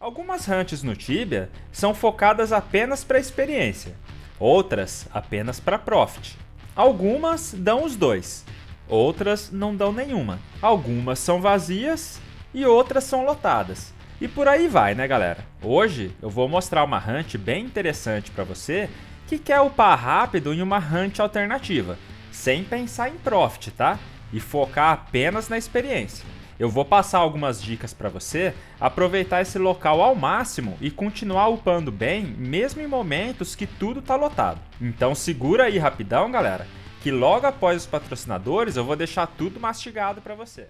Algumas hunts no Tibia são focadas apenas para experiência, outras apenas para profit. Algumas dão os dois, outras não dão nenhuma. Algumas são vazias e outras são lotadas. E por aí vai, né, galera? Hoje eu vou mostrar uma hunt bem interessante para você que quer upar rápido em uma hunt alternativa, sem pensar em profit, tá? E focar apenas na experiência. Eu vou passar algumas dicas para você aproveitar esse local ao máximo e continuar upando bem, mesmo em momentos que tudo tá lotado. Então segura aí rapidão, galera, que logo após os patrocinadores eu vou deixar tudo mastigado para você.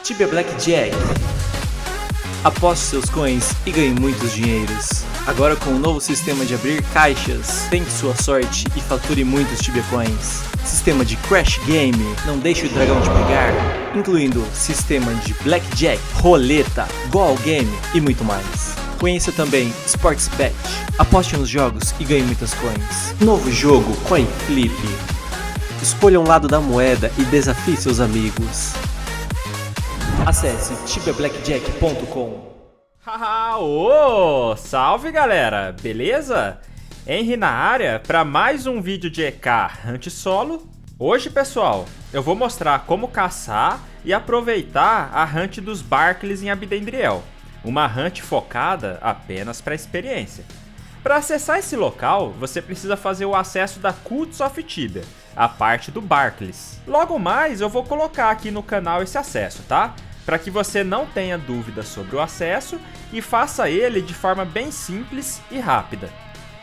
Tibia Blackjack. Aposte seus coins e ganhe muitos dinheiros. Agora com o novo sistema de abrir caixas, tente sua sorte e fature muitos Tibia Coins. Sistema de Crash Game, não deixe o dragão te pegar, incluindo sistema de Blackjack, roleta, Goal Game e muito mais. Conheça também Sportsbet. Aposte nos jogos e ganhe muitas coins. Novo jogo Coin Flip. Escolha um lado da moeda e desafie seus amigos. Acesse tibiablackjack.com. Haha, ô, salve galera, beleza? Henry na área para mais um vídeo de EK Hunt Solo. Hoje, pessoal, eu vou mostrar como caçar e aproveitar a Hunt dos Barclays em Abdendriel, uma Hunt focada apenas para experiência. Para acessar esse local, você precisa fazer o acesso da Cults of Tibia, a parte do Barclays. Logo mais eu vou colocar aqui no canal esse acesso, tá? Para que você não tenha dúvidas sobre o acesso e faça ele de forma bem simples e rápida.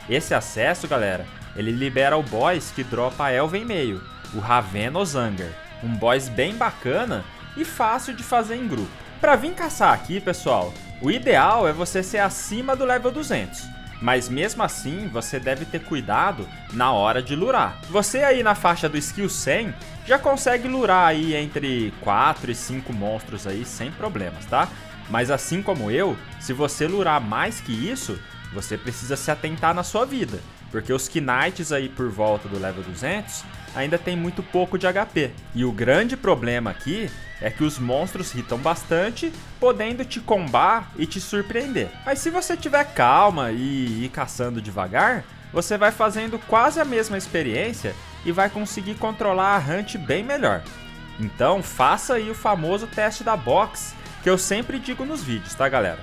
Esse acesso, galera, ele libera o boss que dropa a Elven Meio, o Raven Ozanger, um boss bem bacana e fácil de fazer em grupo. Para vir caçar aqui, pessoal, o ideal é você ser acima do level 200. Mas mesmo assim, você deve ter cuidado na hora de lurar. Você aí na faixa do skill 100 já consegue lurar aí entre 4 e 5 monstros aí sem problemas, tá? Mas assim como eu, se você lurar mais que isso, você precisa se atentar na sua vida, porque os Knights aí por volta do level 200 ainda tem muito pouco de HP. E o grande problema aqui é que os monstros hitam bastante, podendo te combar e te surpreender. Mas se você tiver calma e ir caçando devagar, você vai fazendo quase a mesma experiência e vai conseguir controlar a hunt bem melhor. Então faça aí o famoso teste da box que eu sempre digo nos vídeos, tá galera?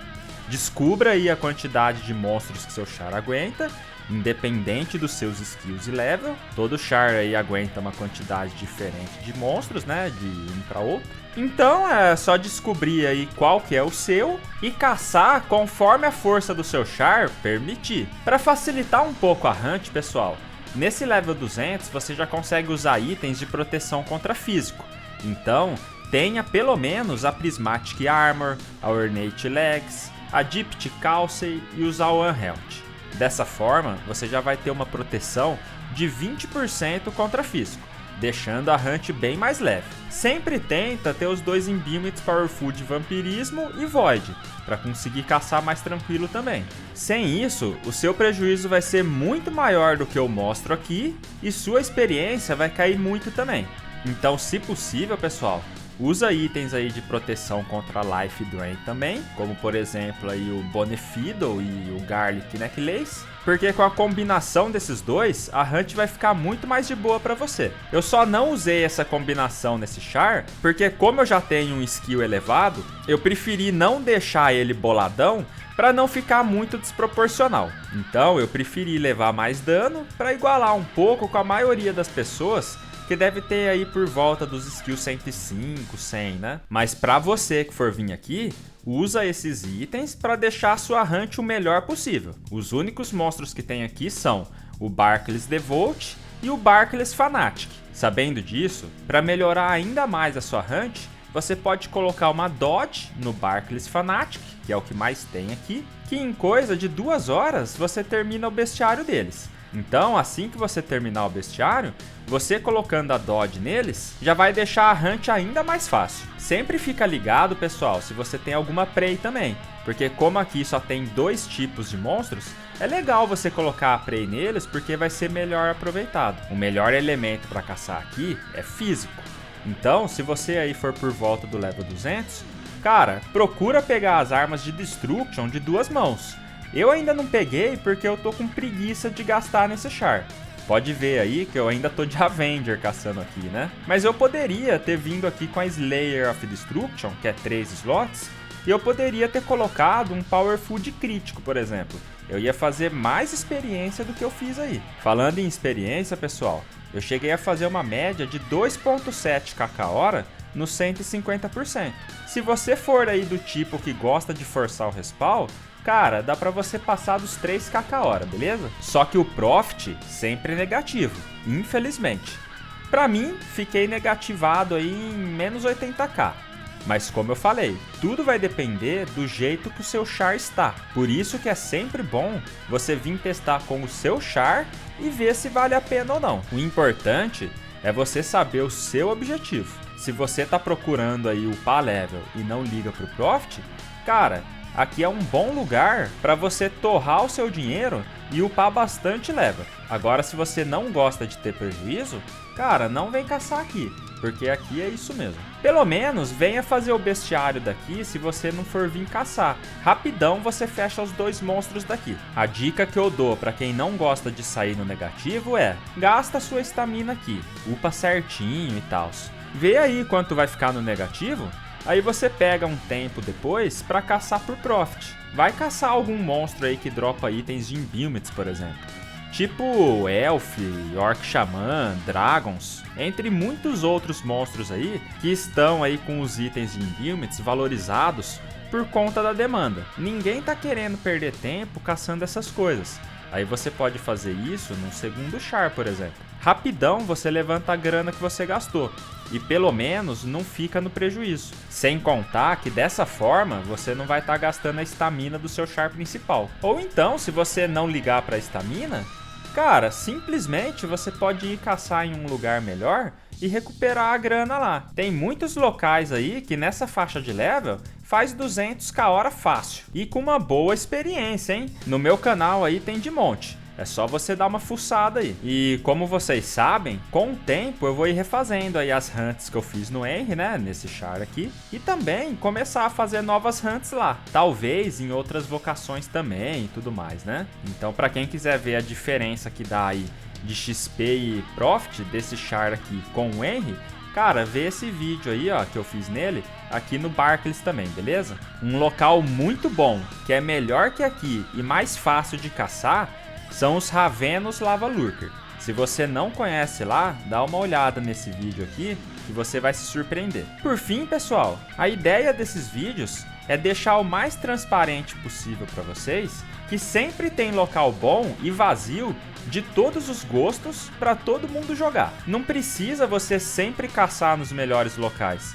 Descubra aí a quantidade de monstros que seu char aguenta, independente dos seus skills e level. Todo char aí aguenta uma quantidade diferente de monstros, né, de um para outro. Então é só descobrir aí qual que é o seu e caçar conforme a força do seu char permitir. Para facilitar um pouco a hunt, pessoal, nesse level 200 você já consegue usar itens de proteção contra físico. Então tenha pelo menos a Prismatic Armor, a Ornate Legs, a Deeped Calcei e usar o Unhealth. Dessa forma, você já vai ter uma proteção de 20% contra físico, deixando a hunt bem mais leve. Sempre tenta ter os dois Imbuements Powerful de Vampirismo e Void, para conseguir caçar mais tranquilo também. Sem isso, o seu prejuízo vai ser muito maior do que eu mostro aqui e sua experiência vai cair muito também. Então, se possível, pessoal, usa itens aí de proteção contra Life Drain também, como por exemplo aí o Bonifiddle e o Garlic Necklace, porque com a combinação desses dois, a hunt vai ficar muito mais de boa para você. Eu só não usei essa combinação nesse char, porque como eu já tenho um skill elevado, eu preferi não deixar ele boladão para não ficar muito desproporcional. Então eu preferi levar mais dano para igualar um pouco com a maioria das pessoas que deve ter aí por volta dos skills 105, 100, né? Mas pra você que for vir aqui, usa esses itens para deixar a sua hunt o melhor possível. Os únicos monstros que tem aqui são o Barclays Devolt e o Barclays Fanatic. Sabendo disso, para melhorar ainda mais a sua hunt, você pode colocar uma Dodge no Barclays Fanatic, que é o que mais tem aqui, que em coisa de 2 horas você termina o bestiário deles. Então, assim que você terminar o bestiário, você colocando a Dodge neles, já vai deixar a hunt ainda mais fácil. Sempre fica ligado, pessoal, se você tem alguma Prey também, porque como aqui só tem 2 tipos de monstros, é legal você colocar a Prey neles porque vai ser melhor aproveitado. O melhor elemento para caçar aqui é físico. Então, se você aí for por volta do level 200, cara, procura pegar as armas de Destruction de 2 mãos. Eu ainda não peguei porque eu tô com preguiça de gastar nesse char. Pode ver aí que eu ainda tô de Avenger caçando aqui, né? Mas eu poderia ter vindo aqui com a Slayer of Destruction, que é 3 slots, e eu poderia ter colocado um Powerful de crítico, por exemplo. Eu ia fazer mais experiência do que eu fiz aí. Falando em experiência, pessoal, eu cheguei a fazer uma média de 2.7 kk/hora no 150%. Se você for aí do tipo que gosta de forçar o respawn, cara, dá pra você passar dos 3 kk/hora, beleza? Só que o Profit sempre é negativo, infelizmente. Pra mim, fiquei negativado aí em menos 80k. Mas como eu falei, tudo vai depender do jeito que o seu char está. Por isso que é sempre bom você vir testar com o seu char e ver se vale a pena ou não. O importante é você saber o seu objetivo. Se você está procurando aí upar level e não liga pro Profit, cara, aqui é um bom lugar para você torrar o seu dinheiro e upar bastante level. Agora, se você não gosta de ter prejuízo, cara, não vem caçar aqui, porque aqui é isso mesmo. Pelo menos venha fazer o bestiário daqui se você não for vir caçar. Rapidão você fecha os 2 monstros daqui. A dica que eu dou para quem não gosta de sair no negativo é: gasta sua estamina aqui, upa certinho e tal. Vê aí quanto vai ficar no negativo, aí você pega um tempo depois para caçar por Profit. Vai caçar algum monstro aí que dropa itens de Imbuements, por exemplo. Tipo Elf, Orc Xamã, Dragons, entre muitos outros monstros aí que estão aí com os itens de Imbuements valorizados por conta da demanda. Ninguém tá querendo perder tempo caçando essas coisas. Aí você pode fazer isso num segundo char, por exemplo. Rapidão você levanta a grana que você gastou e pelo menos não fica no prejuízo. Sem contar que dessa forma você não vai estar gastando a estamina do seu char principal. Ou então, se você não ligar para a estamina, cara, simplesmente você pode ir caçar em um lugar melhor e recuperar a grana lá. Tem muitos locais aí que nessa faixa de level faz 200 kh/hora fácil e com uma boa experiência, hein? No meu canal aí tem de monte. É só você dar uma fuçada aí. E como vocês sabem, com o tempo eu vou ir refazendo aí as hunts que eu fiz no Henry, né? Nesse char aqui. E também começar a fazer novas hunts lá. Talvez em outras vocações também e tudo mais, né? Então pra quem quiser ver a diferença que dá aí de XP e Profit desse char aqui com o Henry, cara, vê esse vídeo aí, ó, que eu fiz nele, aqui no Barclays também, beleza? Um local muito bom, que é melhor que aqui e mais fácil de caçar, são os Ravenos Lava Lurker. Se você não conhece lá, dá uma olhada nesse vídeo aqui que você vai se surpreender. Por fim, pessoal, a ideia desses vídeos é deixar o mais transparente possível para vocês que sempre tem local bom e vazio de todos os gostos para todo mundo jogar. Não precisa você sempre caçar nos melhores locais.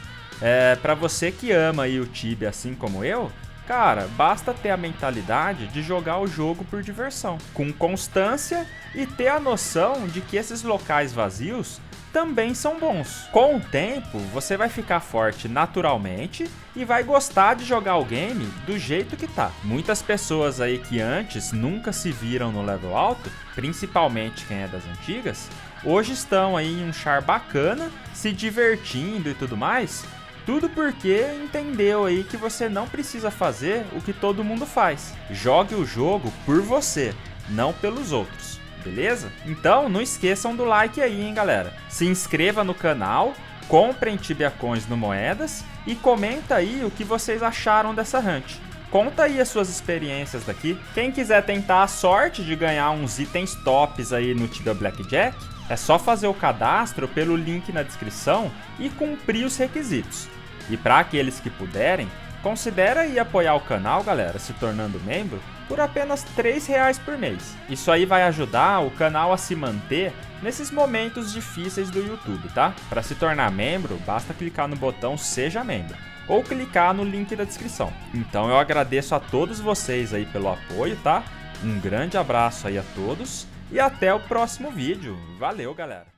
Para você que ama aí o Tibia assim como eu, cara, basta ter a mentalidade de jogar o jogo por diversão, com constância e ter a noção de que esses locais vazios também são bons. Com o tempo, você vai ficar forte naturalmente e vai gostar de jogar o game do jeito que tá. Muitas pessoas aí que antes nunca se viram no level alto, principalmente quem é das antigas, hoje estão aí em um char bacana, se divertindo e tudo mais. Tudo porque entendeu aí que você não precisa fazer o que todo mundo faz. Jogue o jogo por você, não pelos outros, beleza? Então não esqueçam do like aí, hein, galera? Se inscreva no canal, comprem Tibia Coins no Moedas e comenta aí o que vocês acharam dessa hunt. Conta aí as suas experiências daqui. Quem quiser tentar a sorte de ganhar uns itens tops aí no Tibia Blackjack, É só fazer o cadastro pelo link na descrição e cumprir os requisitos. E para aqueles que puderem, considera aí apoiar o canal, galera, se tornando membro, por apenas R$3 por mês. Isso aí vai ajudar o canal a se manter nesses momentos difíceis do YouTube, tá? Para se tornar membro, basta clicar no botão Seja Membro ou clicar no link da descrição. Então eu agradeço a todos vocês aí pelo apoio, tá? Um grande abraço aí a todos e até o próximo vídeo. Valeu, galera!